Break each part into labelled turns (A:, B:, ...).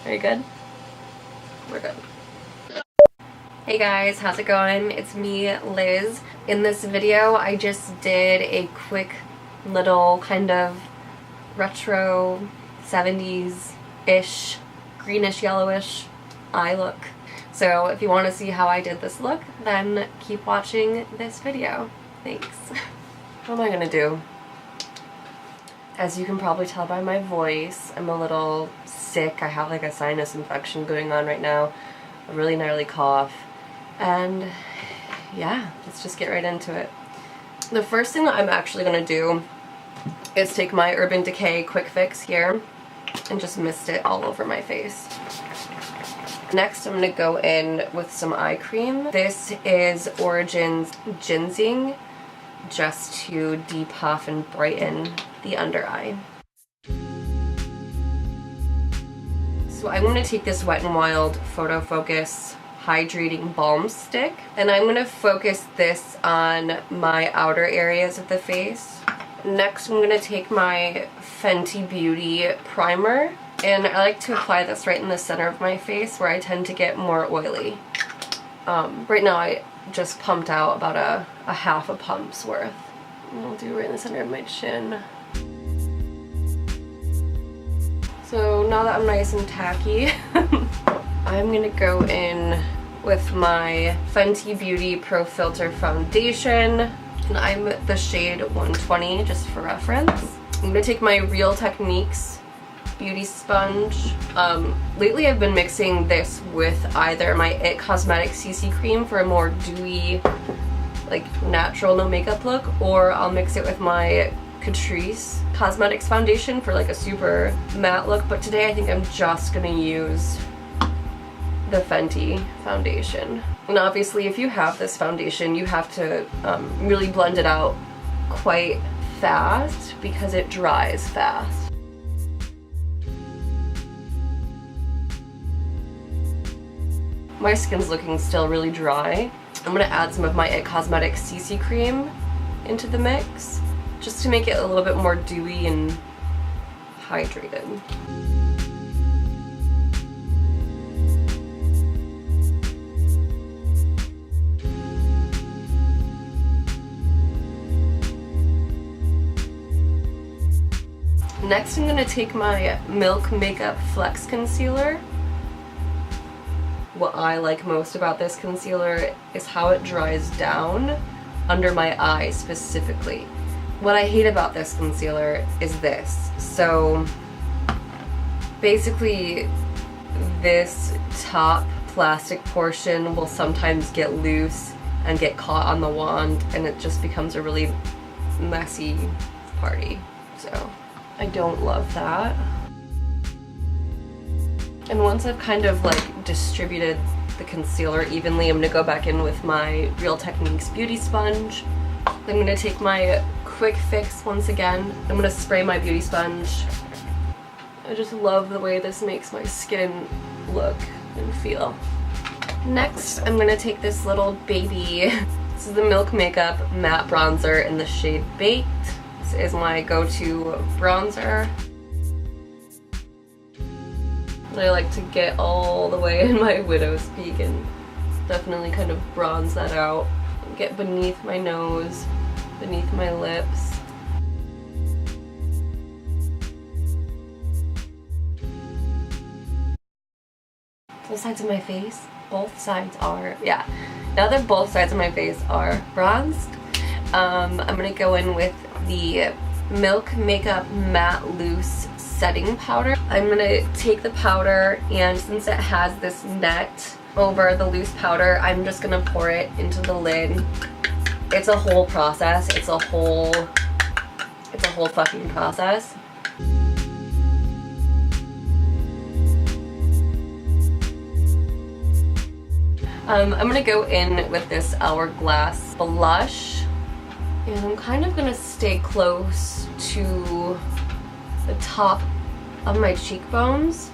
A: Are you good? We're good. Hey guys, how's it going? It's me, Liz. In this video, I just did a quick little kind of retro 70s-ish, greenish, yellowish eye look. So if you want to see how I did this look, then keep watching this video. Thanks. What am I gonna do? As you can probably tell by my voice, I'm a little sick. I have like a sinus infection going on right now, a really gnarly cough, and yeah, let's just get right into it. The first thing that I'm actually gonna do is take my Urban Decay Quick Fix here and just mist it all over my face. Next, I'm gonna go in with some eye cream. This is Origin's GINZIng, just to depuff and brighten the under eye. So I'm going to take this Wet n Wild Photo Focus Hydrating Balm Stick, and I'm going to focus this on my outer areas of the face. Next, I'm going to take my Fenty Beauty Primer, and I like to apply this right in the center of my face where I tend to get more oily. Right now I just pumped out about a half a pump's worth. And I'll do right in the center of my chin. So now that I'm nice and tacky, I'm gonna go in with my Fenty Beauty Pro Filt'r foundation, and I'm the shade 120 just for reference. I'm gonna take my Real Techniques beauty sponge. Lately I've been mixing this with either my IT Cosmetics CC cream for a more dewy, like natural no makeup look, or I'll mix it with my Catrice Cosmetics foundation for like a super matte look, but today I think I'm just gonna use the Fenty foundation. And obviously if you have this foundation, you have to really blend it out quite fast because it dries fast. My skin's looking still really dry. I'm gonna add some of my IT Cosmetics CC cream into the mix, just to make it a little bit more dewy and hydrated. Next, I'm gonna take my Milk Makeup Flex Concealer. What I like most about this concealer is how it dries down under my eye specifically. What I hate about this concealer is this. So basically this top plastic portion will sometimes get loose and get caught on the wand, and it just becomes a really messy party. So I don't love that. And once I've kind of like distributed the concealer evenly, I'm gonna go back in with my Real Techniques beauty sponge. I'm gonna take my Quick Fix once again. I'm gonna spray my beauty sponge. I just love the way this makes my skin look and feel. Next, I'm gonna take this little baby. This is the Milk Makeup Matte Bronzer in the shade Baked. This is my go-to bronzer. I like to get all the way in my widow's peak and definitely kind of bronze that out. Get beneath my nose, beneath my lips. Both sides of my face, both sides are, yeah. Now that both sides of my face are bronzed, I'm gonna go in with the Milk Makeup Matte Loose Setting Powder. I'm gonna take the powder, and since it has this net over the loose powder, I'm just gonna pour it into the lid. It's a whole process. It's a whole fucking process. I'm gonna go in with this Hourglass blush, and I'm kind of gonna stay close to the top of my cheekbones,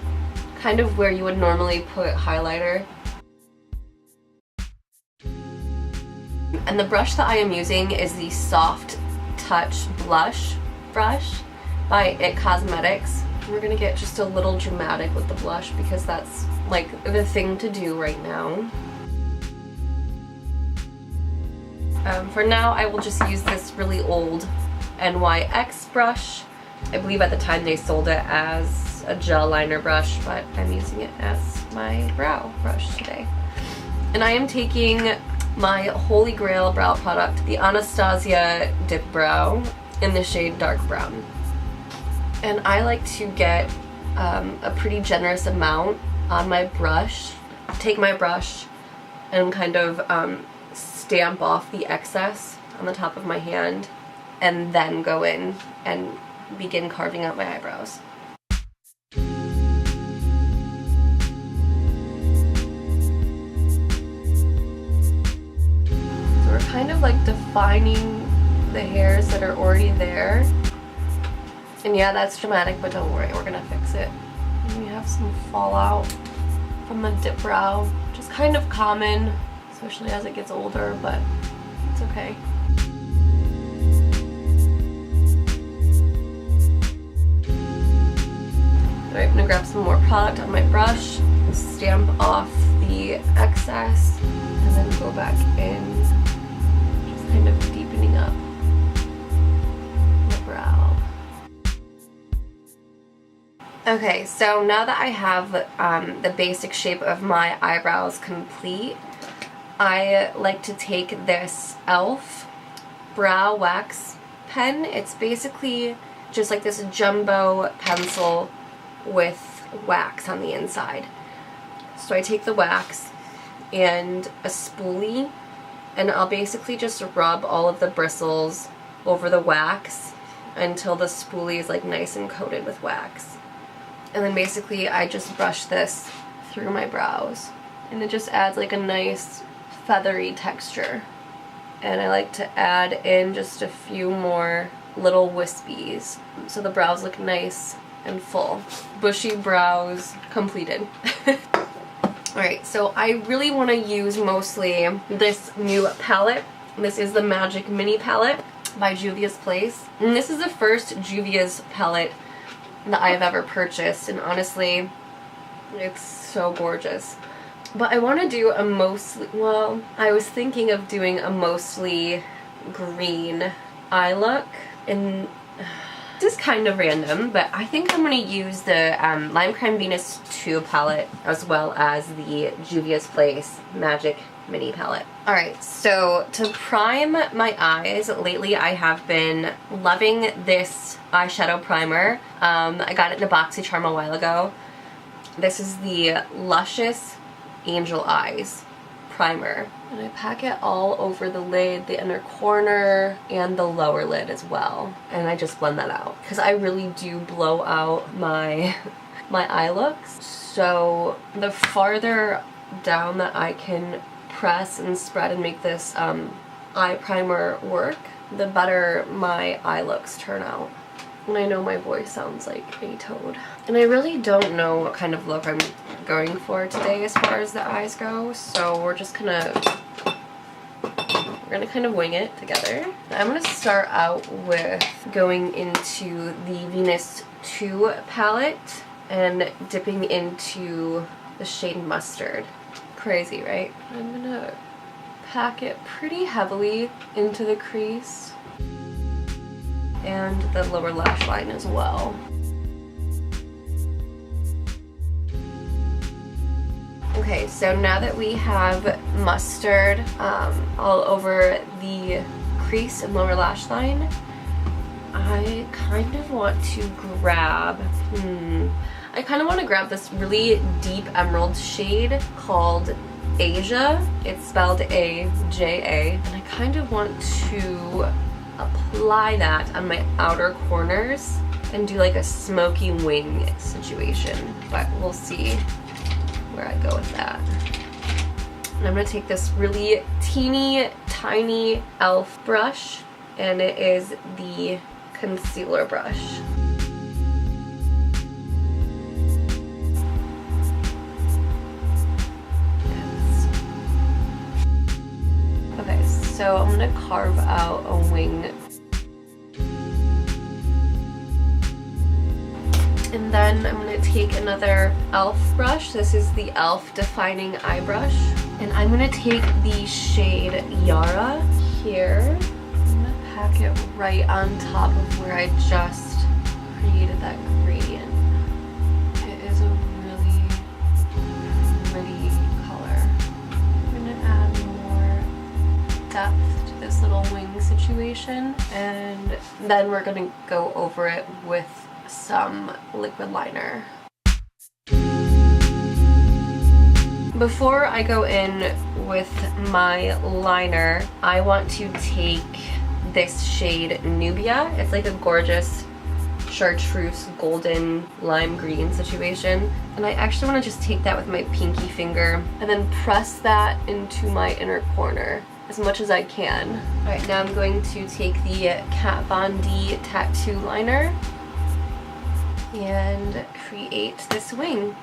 A: kind of where you would normally put highlighter. And the brush that I am using is the Soft Touch Blush brush by IT Cosmetics. We're gonna get just a little dramatic with the blush because that's like the thing to do right now. For now, I will just use this really old NYX brush. I believe at the time they sold it as a gel liner brush, but I'm using it as my brow brush today. And I am taking my Holy Grail brow product, the Anastasia Dip Brow in the shade Dark Brown. And I like to get a pretty generous amount on my brush. Take my brush and kind of stamp off the excess on the top of my hand, and then go in and begin carving out my eyebrows. So we're kind of like defining the hairs that are already there. And yeah, that's dramatic, but don't worry, we're gonna fix it. And we have some fallout from the dip brow, which is kind of common, especially as it gets older, but it's okay. Alright, I'm gonna grab some more product on my brush, stamp off the excess, and then go back in, just kind of deepening up the brow. Okay, so now that I have the basic shape of my eyebrows complete, I like to take this e.l.f. brow wax pen. It's basically just like this jumbo pencil with wax on the inside. So I take the wax and a spoolie, and I'll basically just rub all of the bristles over the wax until the spoolie is like nice and coated with wax. And then basically I just brush this through my brows, and it just adds like a nice feathery texture. And I like to add in just a few more little wispies so the brows look nice and full. Bushy brows completed. Alright, so I really want to use mostly this new palette. This is the Magic Mini palette by Juvia's Place. And this is the first Juvia's palette that I've ever purchased, and honestly, it's so gorgeous. But I want to do a mostly, well, I was thinking of doing a mostly green eye look, and this is kind of random, but I think I'm going to use the Lime Crime Venus 2 palette as well as the Juvia's Place Magic Mini palette. Alright, so to prime my eyes, lately I have been loving this eyeshadow primer. I got it in a BoxyCharm a while ago. This is the Luscious Angel Eyes primer. And I pack it all over the lid, the inner corner, and the lower lid as well. And I just blend that out, because I really do blow out my eye looks. So the farther down that I can press and spread and make this eye primer work, the better my eye looks turn out. And I know my voice sounds like a toad. And I really don't know what kind of look I'm going for today as far as the eyes go, so we're gonna kind of wing it together. I'm gonna start out with going into the Venus 2 palette and dipping into the shade Mustard. Crazy, right? I'm gonna pack it pretty heavily into the crease and the lower lash line as well. Okay, so now that we have Mustard all over the crease and lower lash line, I kind of want to grab, this really deep emerald shade called Asia. It's spelled A-J-A, and I kind of want to apply that on my outer corners and do like a smoky wing situation, but we'll see where I go with that. And I'm going to take this really teeny tiny e.l.f. brush, and it is the concealer brush. Okay, so I'm going to carve out a wing. And And then I'm going to take another e.l.f. brush. This is the e.l.f. Defining Eye Brush. And I'm going to take the shade Yara here. I'm going to pack it right on top of where I just created that gradient. It is a really pretty color. I'm going to add more depth to this little wing situation. And then we're going to go over it with some liquid liner. Before I go in with my liner, I want to take this shade Nubia. It's like a gorgeous chartreuse golden lime green situation. And I actually want to just take that with my pinky finger and then press that into my inner corner as much as I can. Alright, now I'm going to take the Kat Von D tattoo liner and create this wing.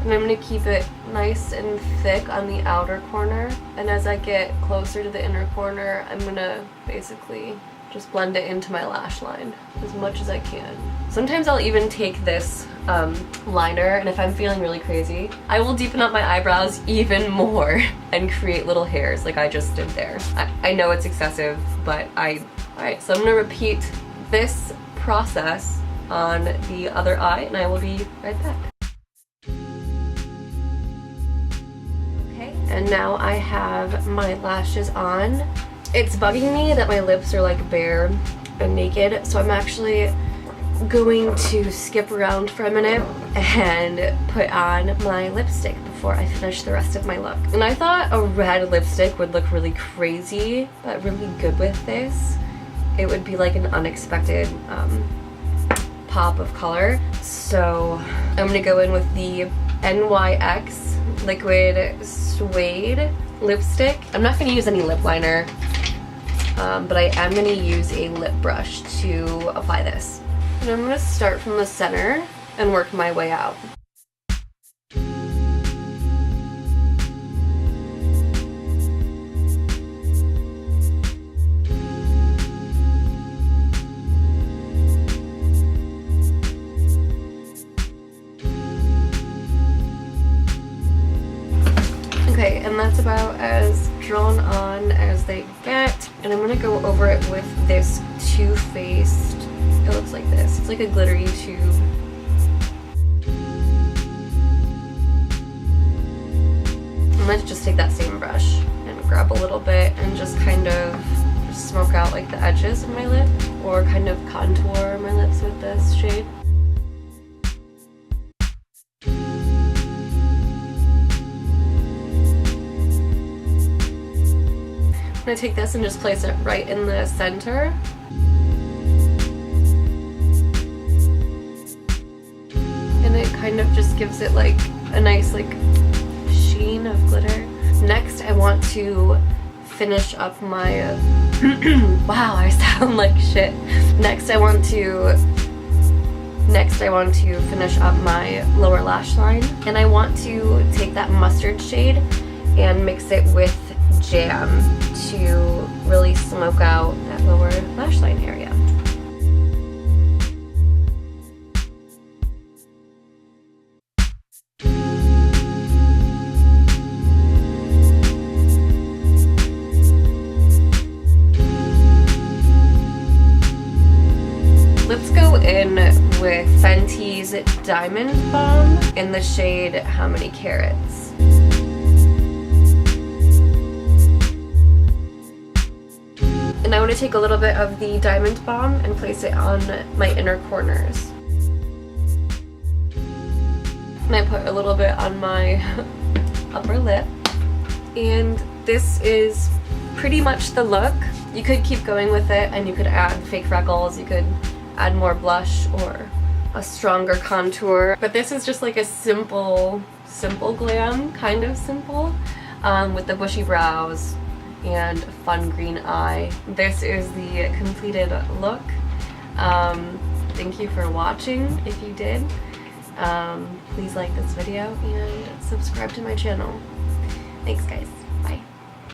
A: And I'm going to keep it nice and thick on the outer corner, and as I get closer to the inner corner, I'm going to basically just blend it into my lash line as much as I can. Sometimes I'll even take this liner, and if I'm feeling really crazy, I will deepen up my eyebrows even more and create little hairs like I just did there. I know it's excessive, but alright, so I'm gonna repeat this process on the other eye, and I will be right back. Okay, and now I have my lashes on. It's bugging me that my lips are like bare and naked, so I'm actually going to skip around for a minute and put on my lipstick before I finish the rest of my look. And I thought a red lipstick would look really crazy, but really good with this. It would be like an unexpected pop of color. So I'm gonna go in with the NYX Liquid Suede lipstick. I'm not gonna use any lip liner, but I am gonna use a lip brush to apply this. And I'm going to start from the center and work my way out. Okay, and that's about as drawn on as they get. And I'm going to go over it with this Too Faced. It looks like this. It's like a glittery tube. I'm going to just take that same brush and grab a little bit and just kind of just smoke out like the edges of my lip, or kind of contour my lips with this shade. I'm going to take this and just place it right in the center. And it kind of just gives it like a nice like sheen of glitter. Next I want to finish up my wow, I sound like shit. Next I want to finish up my lower lash line, and I want to take that mustard shade and mix it with Jam to really smoke out that lower lash line area. Let's go in with Fenty's Diamond Balm in the shade How Many Carats. And I want to take a little bit of the Diamond Balm and place it on my inner corners. And I put a little bit on my upper lip. And this is pretty much the look. You could keep going with it and you could add fake freckles, you could add more blush or a stronger contour. But this is just like a simple glam, kind of simple, with the bushy brows and a fun green eye. This is the completed look. Thank you for watching if you did. Please like this video and subscribe to my channel. Thanks guys.